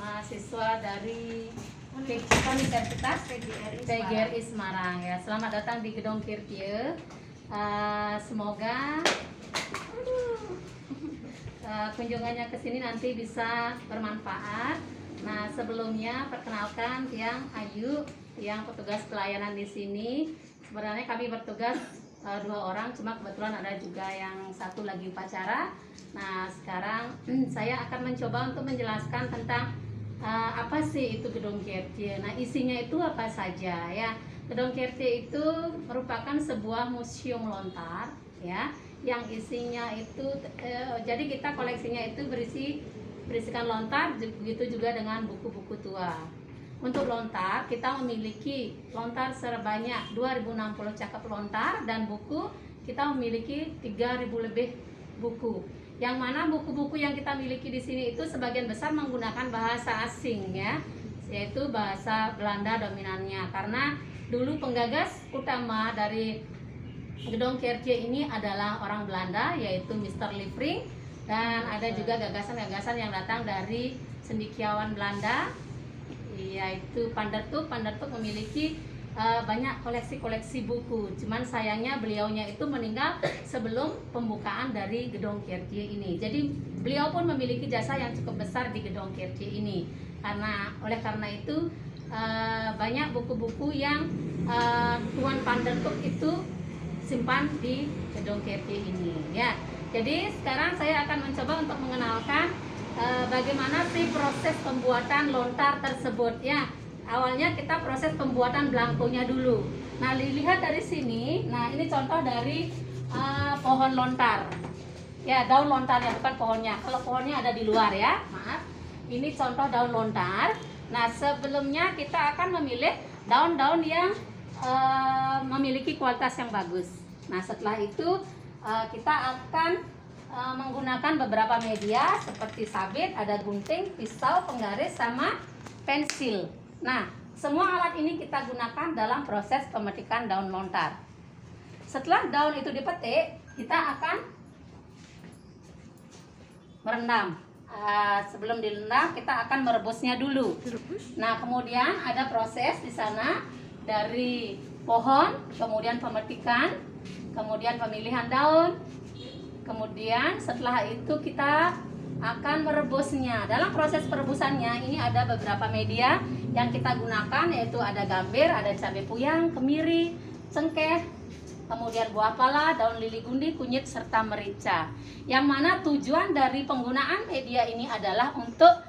mahasiswa dari Universitas PGRI Semarang ya. Selamat datang di Gedung Kirtie. Semoga kunjungannya ke sini nanti bisa bermanfaat. Nah, sebelumnya perkenalkan Tiang Ayu, yang petugas pelayanan di sini. Sebenarnya kami bertugas 2 orang, cuma kebetulan ada juga yang satu lagi upacara. Nah, sekarang saya akan mencoba untuk menjelaskan tentang apa sih itu Gedung Kirtie. Nah, isinya itu apa saja ya. Gedung Kirtie itu merupakan sebuah museum lontar ya, yang isinya itu jadi kita koleksinya itu berisikan lontar, begitu juga dengan buku-buku tua. Untuk lontar, kita memiliki lontar sebanyak 2060 cakap lontar, dan buku kita memiliki 3000 lebih buku. Yang mana buku-buku yang kita miliki di sini itu sebagian besar menggunakan bahasa asing ya, yaitu bahasa Belanda dominannya. Karena dulu penggagas utama dari Gedung Kirtie ini adalah orang Belanda, yaitu Mr. Liefring, dan ada juga gagasan-gagasan yang datang dari cendekiawan Belanda, yaitu Van der Toek. Van der Toek memiliki banyak koleksi-koleksi buku. Cuman sayangnya beliaunya itu meninggal sebelum pembukaan dari Gedung Kirtie ini. Jadi beliau pun memiliki jasa yang cukup besar di Gedung Kirtie ini. Oleh karena itu banyak buku-buku yang Tuan Van der Toek itu simpan di Gedung Kirtie ini ya. Jadi sekarang saya akan mencoba untuk mengenalkan bagaimana sih proses pembuatan lontar tersebut ya. Awalnya kita proses pembuatan belangkonya dulu. Nah, dilihat dari sini. Nah, ini contoh dari pohon lontar. Ya, daun lontar ya, bukan pohonnya. Kalau pohonnya ada di luar ya, maaf. Ini contoh daun lontar. Nah, sebelumnya kita akan memilih daun-daun yang memiliki kualitas yang bagus. Nah, setelah itu kita akan menggunakan beberapa media seperti sabit, ada gunting, pisau, penggaris, sama pensil. Nah, semua alat ini kita gunakan dalam proses pemetikan daun lontar. Setelah daun itu dipetik, kita akan merendam. Sebelum direndam, kita akan merebusnya dulu. Nah, kemudian ada proses di sana dari pohon, kemudian pemetikan, kemudian pemilihan daun, kemudian setelah itu kita akan merebusnya. Dalam proses perebusannya ini ada beberapa media yang kita gunakan, yaitu ada gambir, ada cabai puyang, kemiri, cengkeh, kemudian buah pala, daun lili gundi, kunyit, serta merica. Yang mana tujuan dari penggunaan media ini adalah untuk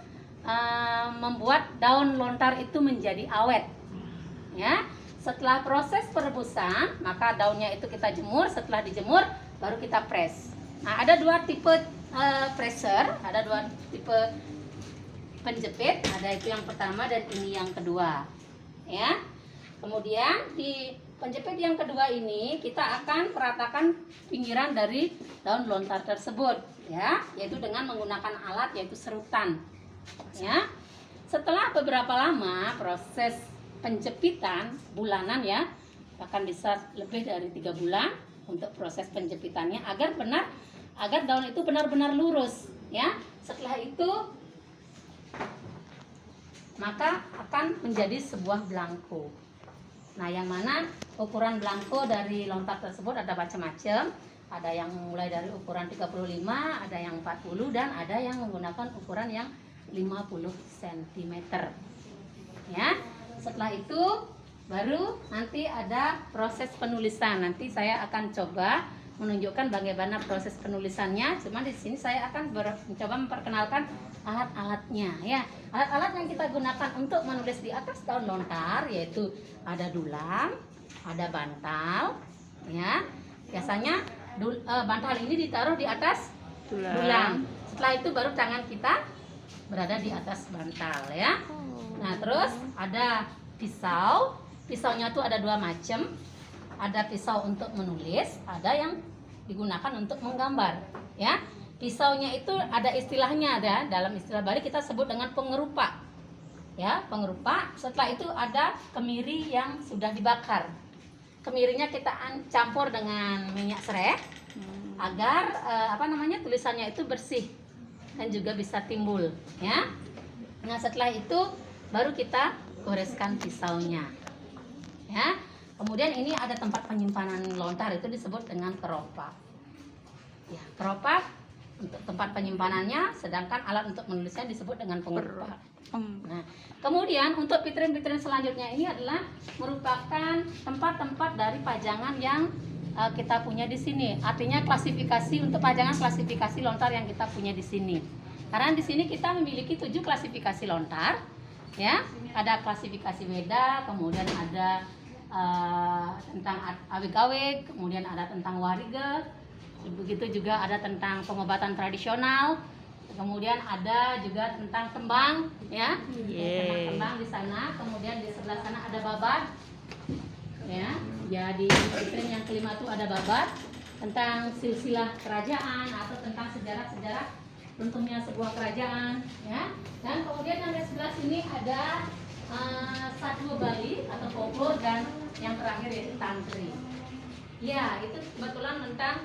membuat daun lontar itu menjadi awet ya. Setelah proses perebusan, maka daunnya itu kita jemur. Setelah dijemur, baru kita press. Nah, ada 2 tipe presser, ada 2 tipe penjepit. Ada itu yang pertama dan ini yang kedua ya. Kemudian di penjepit yang kedua ini kita akan meratakan pinggiran dari daun lontar tersebut ya, yaitu dengan menggunakan alat yaitu serutan ya. Setelah beberapa lama proses penjepitan bulanan ya, akan bisa lebih dari 3 bulan untuk proses penjepitannya agar daun itu benar-benar lurus ya. Setelah itu maka akan menjadi sebuah belangko. Nah, yang mana ukuran belangko dari lontar tersebut ada macam-macam. Ada yang mulai dari ukuran 35, ada yang 40, dan ada yang menggunakan ukuran yang 50 cm ya. Setelah itu baru nanti ada proses penulisan. Nanti saya akan coba menunjukkan bagaimana proses penulisannya. Cuma di sini saya akan mencoba memperkenalkan alat-alatnya ya. Alat-alat yang kita gunakan untuk menulis di atas daun lontar yaitu ada dulang, ada bantal ya. Biasanya bantal ini ditaruh di atas dulang. Setelah itu baru tangan kita berada di atas bantal ya. Nah, terus ada pisau. Pisaunya tuh ada 2 macam. Ada pisau untuk menulis, ada yang digunakan untuk menggambar ya. Pisaunya itu ada istilahnya, ada dalam istilah Bali kita sebut dengan pengerupa ya, pengerupa. Setelah itu ada kemiri yang sudah dibakar. Kemirinya kita campur dengan minyak serai agar tulisannya itu bersih dan juga bisa timbul ya. Nah, setelah itu baru kita goreskan pisaunya. Ya. Kemudian ini ada tempat penyimpanan lontar, itu disebut dengan keropak. Ya, keropak untuk tempat penyimpanannya, sedangkan alat untuk menulisnya disebut dengan pengeropak. Nah, kemudian untuk vitrin-vitrin selanjutnya ini adalah merupakan tempat-tempat dari pajangan yang kita punya di sini. Artinya klasifikasi untuk pajangan klasifikasi lontar yang kita punya di sini. Karena di sini kita memiliki 7 klasifikasi lontar, ya. Ada klasifikasi Weda, kemudian ada tentang awig-awig, kemudian ada tentang warige, begitu juga ada tentang pengobatan tradisional, kemudian ada juga tentang tembang, ya, tentang tembang di sana, kemudian di sebelah sana ada babat, ya, di vitrin yang kelima itu ada babat tentang silsilah kerajaan atau tentang sejarah-sejarah tentunya sebuah kerajaan, ya, dan kemudian yang di sebelah sini ada Satwa Bali atau folklore, dan yang terakhir yaitu tantri. Ya, itu kebetulan tentang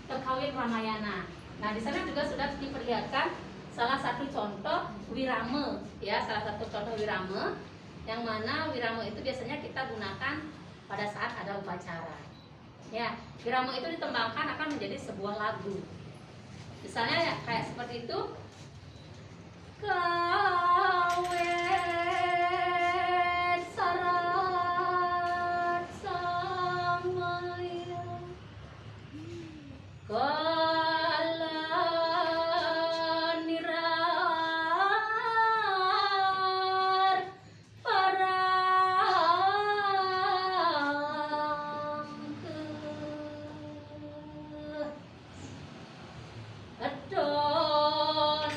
perkawin Ramayana. Nah, di sana juga sudah diperlihatkan salah satu contoh wirame, ya, salah satu contoh wirame, yang mana wirame itu biasanya kita gunakan pada saat ada upacara. Ya, wirame itu ditembangkan akan menjadi sebuah lagu. Misalnya ya, kayak seperti itu. Kawet sarat samaya kala nirar parang adon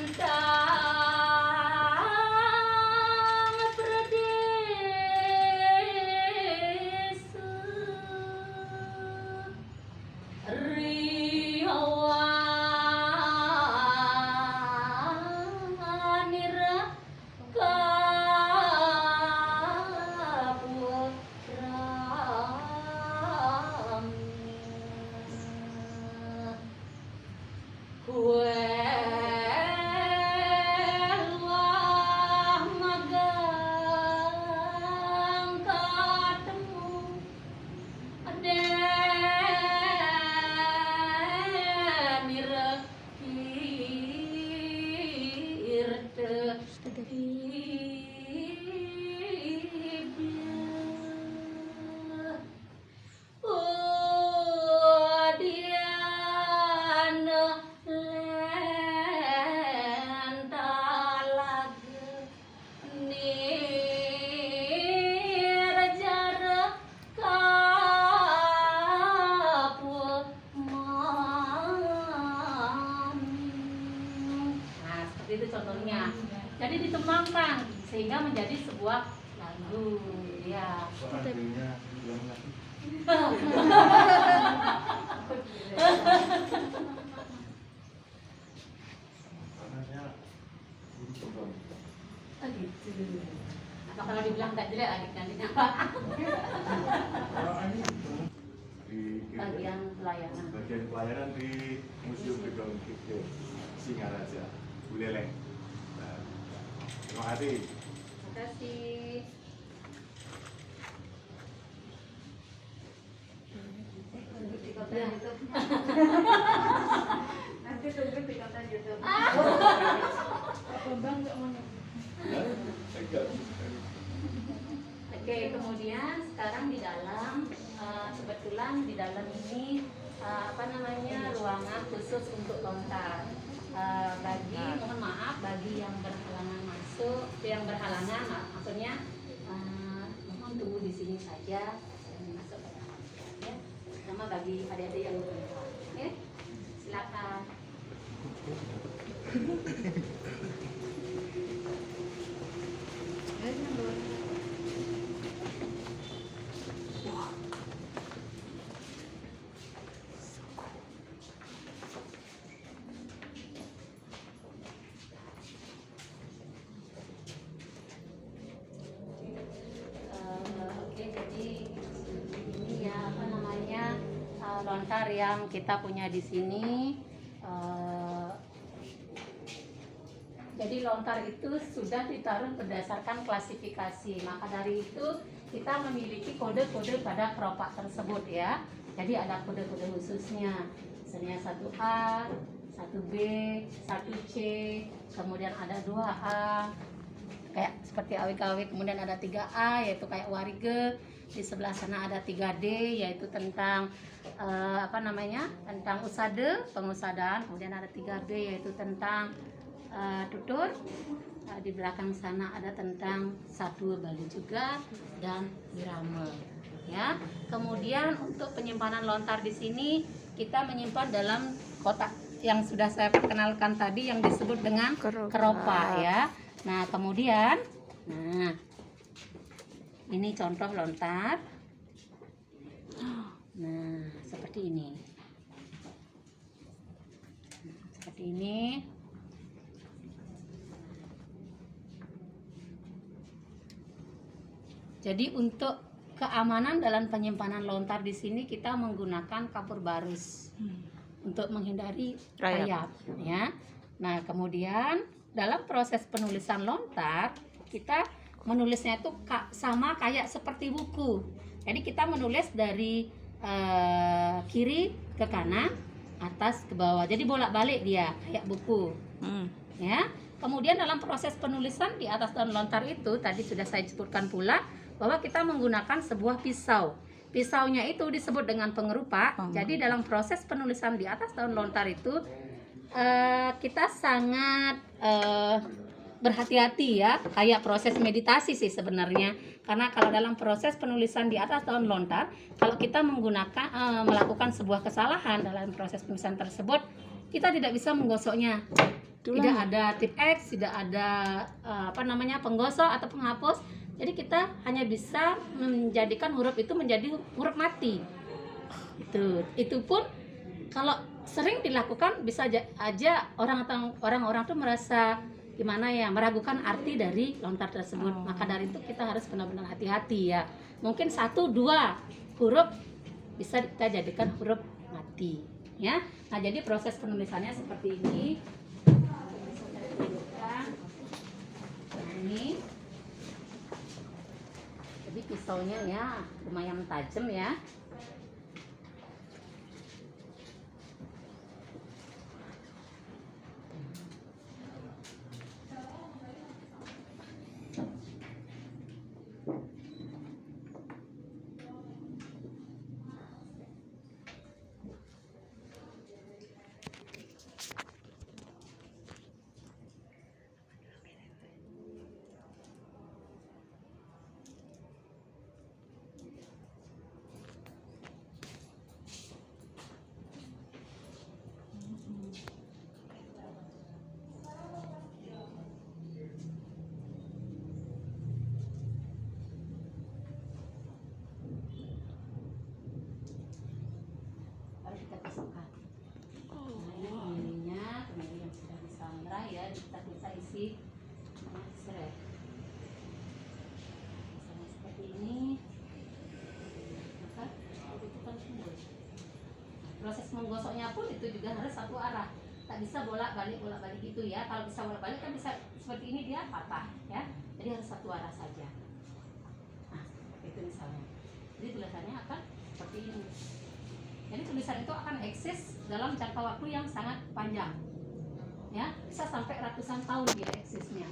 itu contohnya. Jadi ditembangkan sehingga menjadi sebuah lagu, ya. Oh gitu. Apa kalau dibilang tak jelek lagi nantinya Pak? Bagian pelayanan. Bagian pelayanan di Museum Gedong Gede Singaraja, Buleleng. Nah, terima kasih. Terima kasih. Ya. Nanti tunggu di konten YouTube. Bang nggak mau. Oke, kemudian sekarang di dalam kebetulan di dalam ini ruangan khusus untuk lontar. Mohon maaf bagi yang berhalangan masuk, maksudnya mohon tunggu di sini saja dan masuk ke dalam, ya. Sama bagi adik-adik yang berkenan, oke? Silakan. Lontar yang kita punya di sini Jadi lontar itu sudah ditaruh berdasarkan klasifikasi. Maka dari itu kita memiliki kode-kode pada keropak tersebut ya. Jadi ada kode-kode khususnya. Misalnya 1A, 1B, 1C, kemudian ada 2A. Kayak seperti awik-awik, kemudian ada 3A yaitu kayak warige. Di sebelah sana ada 3D yaitu tentang tentang usade, pengusadaan. Kemudian ada 3B yaitu tentang tutur. Di belakang sana ada tentang satu Bali juga dan irama ya. Kemudian untuk penyimpanan lontar di sini kita menyimpan dalam kotak yang sudah saya perkenalkan tadi yang disebut dengan keropak ya. Nah, kemudian ini contoh lontar. Nah, seperti ini. Seperti ini. Jadi untuk keamanan dalam penyimpanan lontar di sini kita menggunakan kapur barus untuk menghindari rayap ya. Nah, kemudian dalam proses penulisan lontar kita menulisnya itu sama kayak seperti buku. Jadi kita menulis dari kiri ke kanan, atas ke bawah. Jadi bolak-balik dia kayak buku. Ya. Kemudian dalam proses penulisan di atas daun lontar itu tadi sudah saya sebutkan pula bahwa kita menggunakan sebuah pisau. Pisaunya itu disebut dengan pengerupak. Jadi dalam proses penulisan di atas daun lontar itu kita sangat berhati-hati ya, kayak proses meditasi sih sebenarnya. Karena kalau dalam proses penulisan di atas daun lontar, kalau kita menggunakan melakukan sebuah kesalahan dalam proses penulisan tersebut, kita tidak bisa menggosoknya. Tidak ada tip X, tidak ada penggosok atau penghapus. Jadi kita hanya bisa menjadikan huruf itu menjadi huruf mati. Itu pun kalau sering dilakukan bisa aja orang-orang tuh merasa gimana ya, meragukan arti dari lontar tersebut. Maka dari itu kita harus benar-benar hati-hati ya. Mungkin 1-2 huruf bisa kita jadikan huruf mati ya. Nah, jadi proses penulisannya seperti ini. Bisa saya tunjukkan. Nah, ini. Jadi pisaunya ya lumayan tajam ya. Kita bisa isi serai. Misalnya seperti ini, maka itu kan sumber. Proses menggosoknya pun itu juga harus satu arah, tak bisa bolak-balik gitu ya. Kalau bisa bolak-balik kan bisa seperti ini dia patah ya. Jadi harus satu arah saja. Nah, itu misalnya. Jadi tulisannya akan seperti ini. Jadi tulisan itu akan eksis dalam jangka waktu yang sangat panjang. Ya, bisa sampai ratusan tahun dia eksisnya.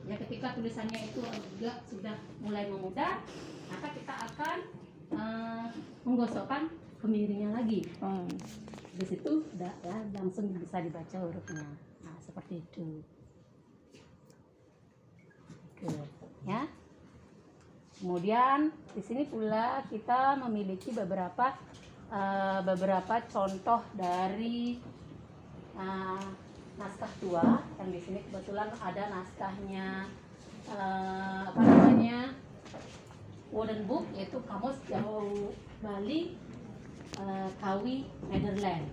Ya, ketika tulisannya itu juga sudah mulai memudar, maka kita akan menggosokkan kemiringnya lagi. Di situ udah ya, langsung bisa dibaca hurufnya. Nah, seperti itu. Oke, ya. Kemudian di sini pula kita memiliki beberapa contoh dari naskah tua. Yang di sini kebetulan ada naskahnya Wooden Book, yaitu Kamus Jawa Bali Kawi Nederland.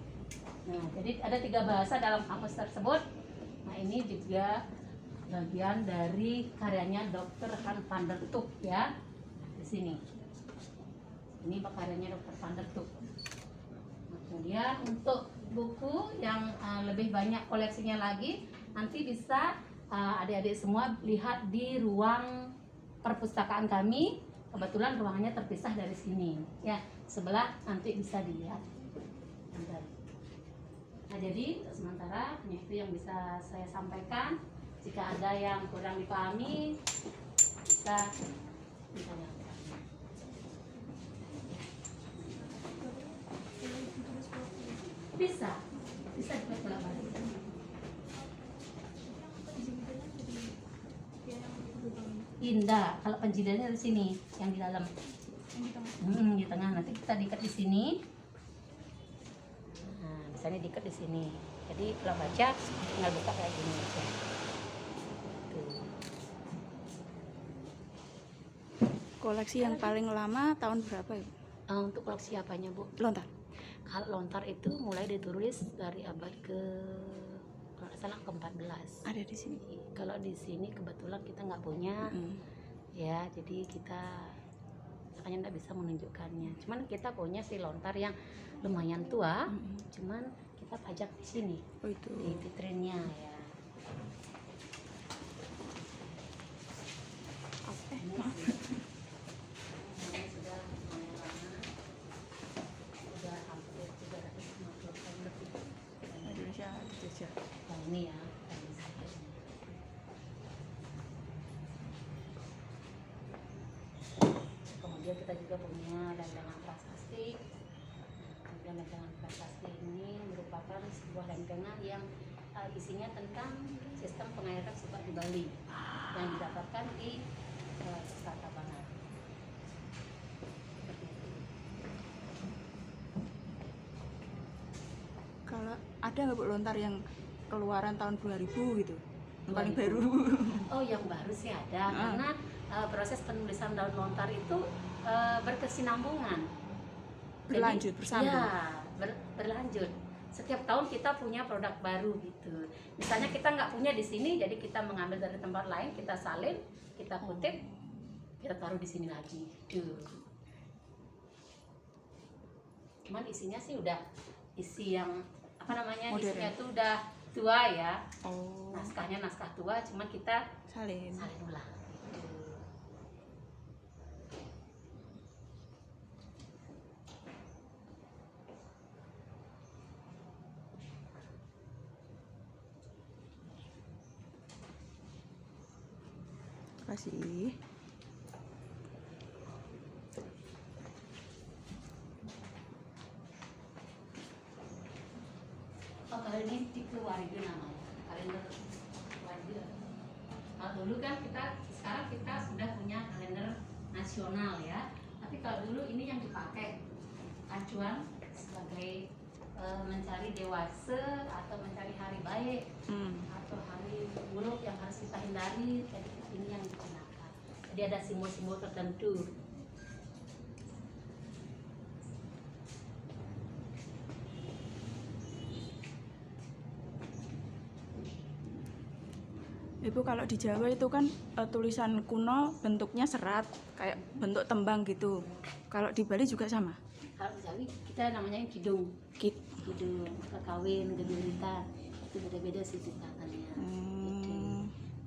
Nah, jadi ada 3 bahasa dalam kamus tersebut. Nah, ini juga bagian dari karyanya Dr. Han van der Tuk ya. Di sini. Ini karyanya Dr. van der Tuk. Kemudian untuk buku yang lebih banyak koleksinya lagi nanti bisa adik-adik semua lihat di ruang perpustakaan kami. Kebetulan ruangannya terpisah dari sini ya, sebelah nanti bisa dilihat. Nah, jadi untuk sementara hanya itu yang bisa saya sampaikan. Jika ada yang kurang dipahami bisa ditanyakan. Bisa dibolak-balik. Indah, kalau penjilitannya di sini, yang di dalam. Di tengah. Nanti kita diikat di sini. Nah, misalnya diikat di sini. Jadi kalau baca tinggal buka kayak gini aja. Tuh. Koleksi yang paling lama tahun berapa ya? Untuk koleksi apanya, Bu? Lontar. Kalau lontar itu mulai ditulis dari abad ke, kalau nggak salah, ke-14. Ada di sini. Kalau di sini kebetulan kita nggak punya, ya, jadi kita makanya nggak bisa menunjukkannya. Cuman kita punya si lontar yang lumayan tua, cuman kita pajak di sini, Oh itu. di vitrinnya ya. Maaf. Ini sudah lumayan lama, sudah hampir 350 tahun lebih. Indonesia dijajah. Nah, ini ya, ini saja. Kemudian kita juga punya lengangan prasasti. Kemudian lengangan prasasti ini merupakan sebuah lengangan yang isinya tentang sistem pengairan subak di Bali yang didapatkan di Tabanan. Seperti itu. Kalau ada nggak Bu lontar yang keluaran tahun 2000 gitu? Yang paling 2000. baru. Oh, yang baru sih ada, karena proses penulisan daun lontar itu berkesinambungan. Berlanjut, bersambung. Ya, berlanjut. Setiap tahun kita punya produk baru gitu. Misalnya kita nggak punya di sini, jadi kita mengambil dari tempat lain, kita salin, kita kutip, kita taruh di sini lagi. Gitu. Cuman isinya sih udah isi yang apa namanya? Modern. Isinya tuh udah tua ya. Oh. Naskahnya naskah tua, cuman kita Salin. salin ulang. Gitu. Terima kasih. Oh, kalau ini dikeluarga namanya, kalender keluarga. Kalau dulu kan sekarang kita sudah punya kalender nasional ya. Tapi kalau dulu ini yang dipakai acuan sebagai mencari dewasa atau mencari hari baik atau hari buruk yang harus kita hindari. Jadi ini yang digunakan. Jadi ada simbol-simbol tertentu. Ibu kalau di Jawa itu kan tulisan kuno bentuknya serat kayak bentuk tembang gitu. Kalau di Bali juga sama. Kalau di Jawi kita namanya kidung. Kit. Kidung, kawin, geduritan, itu beda-beda sih tingkatannya. Gitu.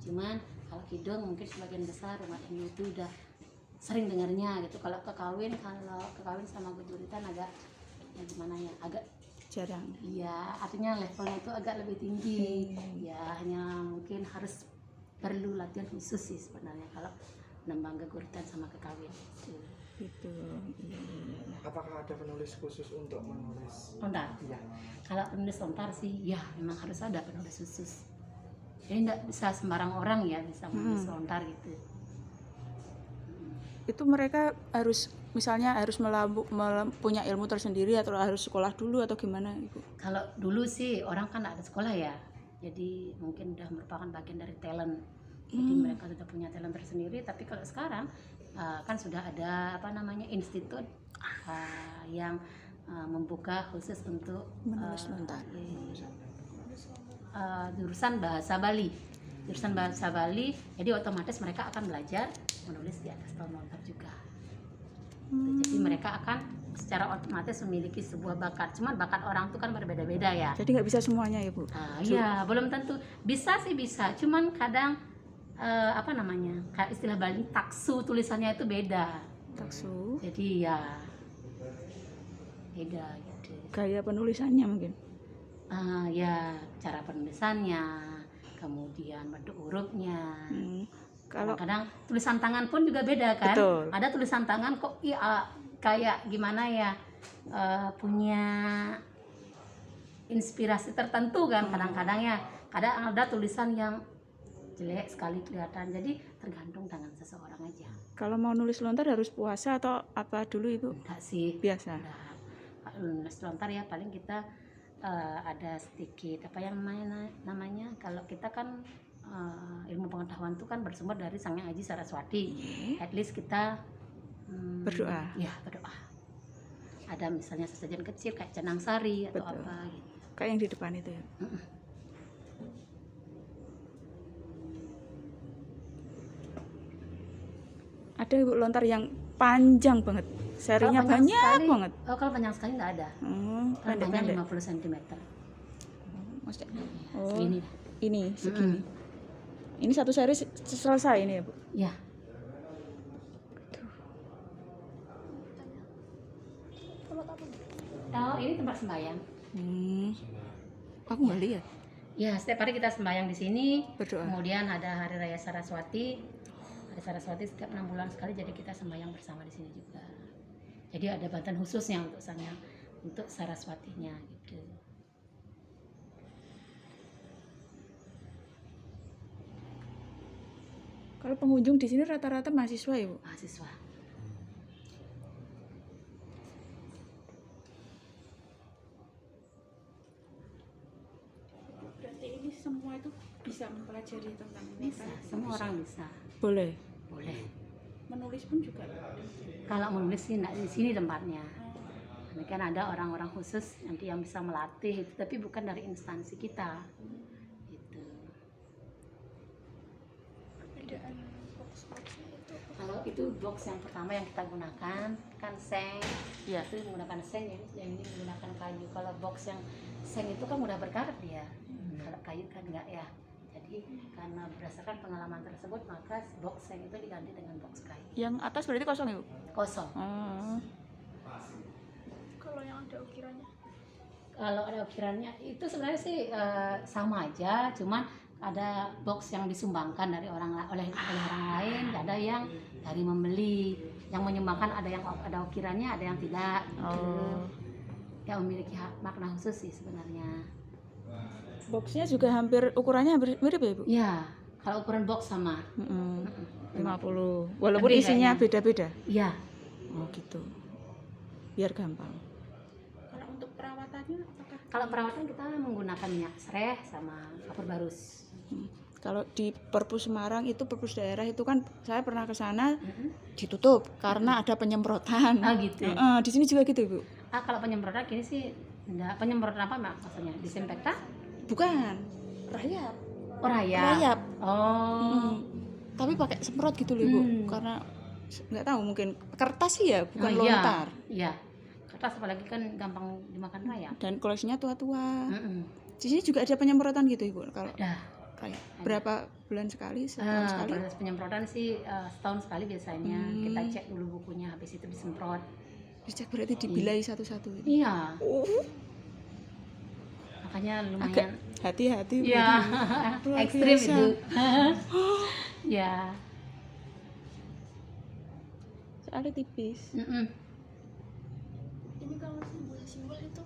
Cuman kalau kidung mungkin sebagian besar umat Hindu itu udah sering dengarnya gitu. Kalau kekawin sama geduritan agak ya gimana ya, agak Jarang. iya, artinya levelnya itu agak lebih tinggi. Ya hanya mungkin harus perlu latihan khusus sih sebenarnya kalau nembang geguritan sama kekawin. Gitu. Iya. Apakah ada penulis khusus untuk menulis? Lontar. Iya. Kalau penulis lontar sih, ya memang harus ada penulis khusus. Jadi nggak bisa sembarang orang ya bisa menulis lontar gitu. Itu mereka harus misalnya harus punya ilmu tersendiri atau harus sekolah dulu atau gimana Ibu? Kalau dulu sih orang kan nggak ada sekolah ya, jadi mungkin udah merupakan bagian dari talent. Jadi mereka sudah punya talent tersendiri. Tapi kalau sekarang kan sudah ada apa namanya institut yang membuka khusus untuk Menulis lontar. Jurusan bahasa Bali. Jurusan bahasa Bali, jadi otomatis mereka akan belajar menulis di atas daun lontar juga. Jadi mereka akan secara otomatis memiliki sebuah bakat. Cuman bakat orang itu kan berbeda-beda ya. Jadi nggak bisa semuanya ya Bu? Iya, belum tentu. Bisa sih bisa, cuman kadang apa namanya? Kayak istilah Bali taksu, tulisannya itu beda. Taksu. Jadi ya beda gitu. Gaya penulisannya mungkin. Ya cara penulisannya, kemudian bentuk hurufnya. Kalau Kadang tulisan tangan pun juga beda kan. Betul. Ada tulisan tangan kok kayak gimana ya, punya inspirasi tertentu kan. Kadang-kadang ya, kadang ada tulisan yang jelek sekali kelihatan. Jadi tergantung tangan seseorang aja. kalau mau nulis lontar harus puasa atau apa dulu Ibu? Enggak sih. Biasa. Nah, kalau nulis lontar ya paling kita ada sedikit apa yang namanya kalau kita kan ilmu pengetahuan itu kan bersumber dari Sang Hyang Aji Saraswati. At least kita Berdoa. Ya berdoa. Ada misalnya sesajen kecil kayak canang sari atau Betul. apa gitu. Kayak yang di depan itu ya. Ada Ibu lontar yang panjang banget. Serinya Kalau panjang banyak sekali- banget. kalau panjang sekali nggak ada. Kan panjang Pendek-pendek. 50 cm. Maksudnya, Segini. ini segini. Ini satu seri selesai ini ya Bu. Ya. Oh, ini tempat sembahyang. Aku nggak lihat. Ya, setiap hari kita sembahyang di sini. Berdoa. Kemudian ada Hari Raya Saraswati. Hari Saraswati setiap 6 bulan sekali, jadi kita sembahyang bersama di sini juga. Jadi ada bantuan khususnya untuk untuk Saraswatinya gitu. Kalau pengunjung di sini rata-rata mahasiswa ya Bu. Mahasiswa. Berarti ini semua itu bisa mempelajari tentang Bisa, semua orang bisa. Boleh. Boleh. Menulis pun juga. Kalau menulis sih nggak di sini tempatnya. Ini kan ada orang-orang khusus nanti yang bisa melatih itu, tapi bukan dari instansi kita. Gitu. Perbedaan box-boxnya itu Kalau itu box yang pertama yang kita gunakan kan seng, Iya. itu menggunakan seng ya, yang ini menggunakan kayu. Kalau box yang seng itu kan mudah berkarat dia, kalau kayu kan enggak ya. Jadi karena berdasarkan pengalaman tersebut maka box seng itu diganti dengan box kayu Yang atas berarti kosong ya Bu? kosong. kalau yang ada ukirannya Kalau ada ukirannya itu sebenarnya sih sama aja, cuman ada box yang disumbangkan dari oleh orang lain, ada yang dari membeli. Yang menyumbangkan ada yang ada ukirannya, ada yang tidak. Gitu. Yang memiliki makna khusus sih sebenarnya. Boxnya juga ukurannya hampir mirip ya Bu? Ya, kalau ukuran box sama. 50. Walaupun Lebih isinya kayaknya. beda-beda. Iya. Oh gitu. Biar gampang. kalau untuk perawatannya apakah Kalau perawatan kita menggunakan minyak sereh sama kapur barus. Kalau di Perpus Semarang itu Perpus daerah itu kan saya pernah ke sana ditutup karena ada penyemprotan. Ah gitu. Di sini juga gitu Bu? Kalau penyemprotan gini sih enggak. Penyemprotan apa maksudnya? Disinfektan? Bukan. Rayap. Oh, rayap. Rayap. Oh. Tapi pakai semprot gitu loh Bu. Karena nggak tahu mungkin kertas sih ya bukan Oh, lontar. Iya. Kertas apalagi kan gampang dimakan rayap. Dan koleksinya tua-tua. Mm-mm. Di sini juga ada penyemprotan gitu Ibu. Kalau Dah. kayak berapa bulan sekali, setahun sekali? Proses penyemprotan sih setahun sekali biasanya. Kita cek dulu bukunya, habis itu disemprot. Dicek berarti dibilai satu-satu gitu. Iya. Makanya lumayan. Hati-hati. Iya. Luar Ekstrim biasa. itu. Ya. Soalnya tipis. Mm-mm. ini kalau simbol itu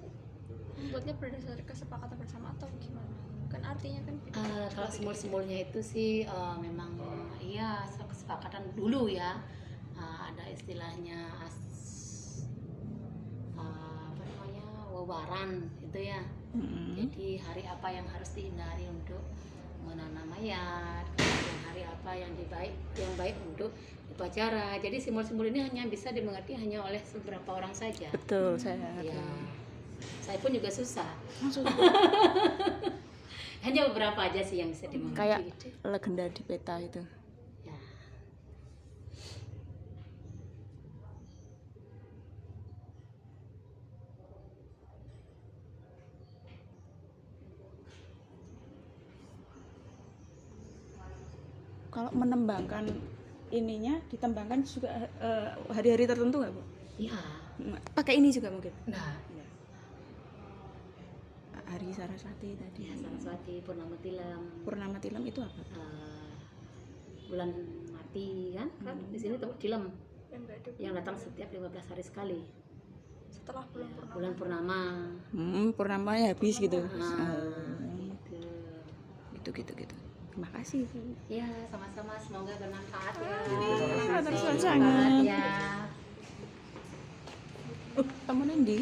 membuatnya berdasar kesepakatan bersama atau gimana kan artinya kan Kalau simbol-simbolnya itu sih memang iya kesepakatan dulu ya. Ada istilahnya apa namanya wawaran itu ya. Jadi hari apa yang harus dihindari untuk menanam mayat, kemudian hari apa yang baik untuk upacara. Jadi simbol-simbol ini hanya bisa dimengerti hanya oleh beberapa orang saja. Betul, saya Ya, saya pun juga susah. Maksudnya Hanya beberapa aja sih yang bisa dimengerti. kayak gitu. legenda di peta itu. Ya. Kalau menembangkan ininya, ditembangkan juga hari-hari tertentu nggak Bu? Iya. Pakai ini juga mungkin? Nah, Hari Saraswati tadi. ya Saraswati, Purnama Tilam, Purnama Tilam itu apa? bulan mati kan? Kan di sini tuh Tilam yang nggak ada yang datang setiap 15 hari sekali. setelah bulan purnama. Bulan purnama. Purnamanya habis gitu. Nah, Gitu. Terima kasih. Ya, sama-sama, semoga bermanfaat ya. Terima kasih Semoga sangat. ya. Kamu Nendi?